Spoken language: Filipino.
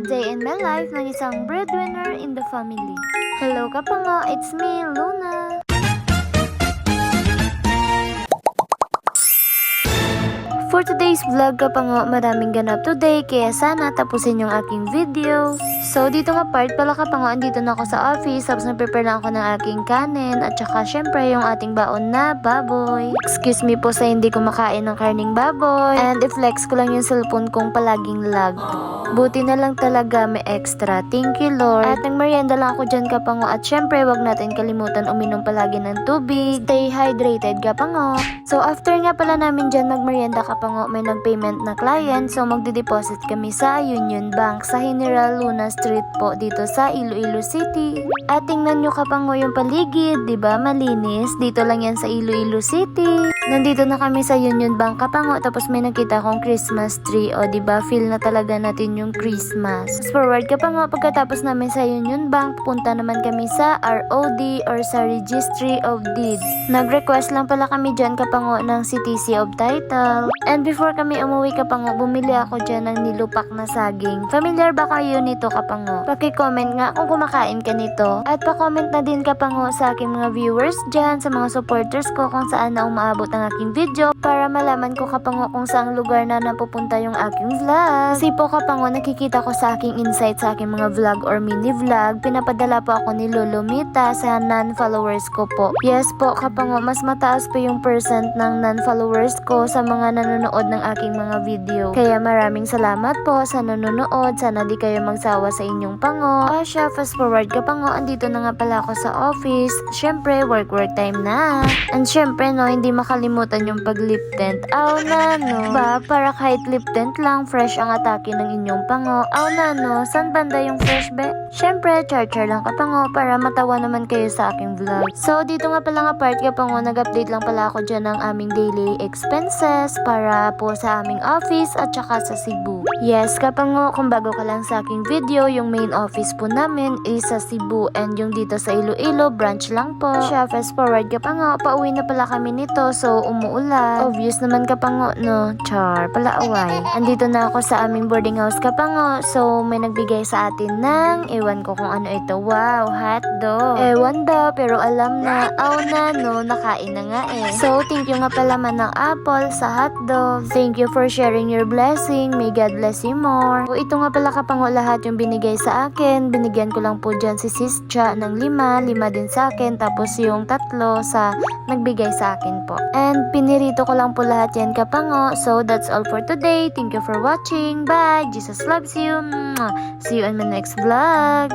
A day in my life ng isang breadwinner in the family. Hello kapango, it's me, Luna. For today's vlog kapango, maraming ganap today kaya sana tapusin yung aking video. So dito nga part pala kapango, andito na ako sa office tapos na-prepare na ako ng aking kanin at saka syempre yung ating baon na baboy. Excuse me po sa hindi kumakain ng karning baboy and i-flex ko lang yung cellphone kong palaging lag. Buti na lang talaga may extra. Thank you Lord. At nagmerienda lang ako dyan kapango at syempre wag natin kalimutan uminom palagi ng tubig. Stay hydrated kapango. So after nga pala namin dyan magmerienda kapango, may nag-payment na client so magde-deposit kami sa Union Bank sa General Luna Street po dito sa Iloilo City. At tingnan nyo kapango yung paligid, di ba malinis? Dito lang yan sa Iloilo City. Nandito na kami sa Union Bank kapango tapos may nakita akong Christmas tree. O di ba feel na talaga natin yung Christmas. Fast forward kapango, pagkatapos namin sa Union Bank, pupunta naman kami sa ROD or sa Registry of Deeds. Nag-request lang pala kami dyan kapango ng CTC of Title. And before kami umuwi kapango, bumili ako dyan ng nilupak na saging. Familiar ba kayo nito kapango? Paki-comment nga kung kumakain ka nito. At pa-comment na din kapango sa aking mga viewers dyan, sa mga supporters ko kung saan na umaabot ang aking video para malaman ko kapango kung saang lugar na napupunta yung aking vlog. Kasi po kapango, nakikita ko sa aking insight sa aking mga vlog or mini vlog, pinapadala po ako ni Lolo Mita sa non-followers ko po. Yes po kapango, mas mataas po yung percent ng non-followers ko sa mga nanonood ng aking mga video. Kaya maraming salamat po sa nanonood. Sana di kayo magsawa sa inyong pango. Siya, fast forward kapango, andito na nga pala ako sa office. Syempre, work time na. And syempre no, hindi makalimutan yung pag-lip tint. Aw na no. Ba, para kahit lip tint lang, fresh ang atake ng inyong pango. Aw na no, san banda yung fresh be? Syempre, char-char lang kapango para matawa naman kayo sa aking vlog. So, dito nga pala nga part kapango, nag-update lang pala ako dyan ng aming daily expenses para po sa aming office at saka sa Cebu. Yes, kapango, kung bago ka lang sa aking video, yung main office po namin is sa Cebu and yung dito sa Iloilo, branch lang po. Siya, fast forward kapango, pauwi na pala kami nito, so umuulan. Obvious naman kapango, no? Char, pala away. Andito na ako sa aming boarding house kapango, so may nagbigay sa atin ng, ewan ko kung ano ito, wow, hotdog. Ewan daw, pero alam na, aw na no, nakain na nga eh. So, thank you nga pala man ng Apple sa hotdog. Thank you for sharing your blessing. May God bless you more. So, ito nga pala kapango lahat yung binigay sa akin. Binigyan ko lang po dyan si Sis Cha ng 5 din sa akin, tapos yung 3 sa nagbigay sa akin po. And pinirito ko lang po lahat yan kapango. So, that's all for today. Thank you for watching. Bye! Jesus loves you. See you in my next vlog.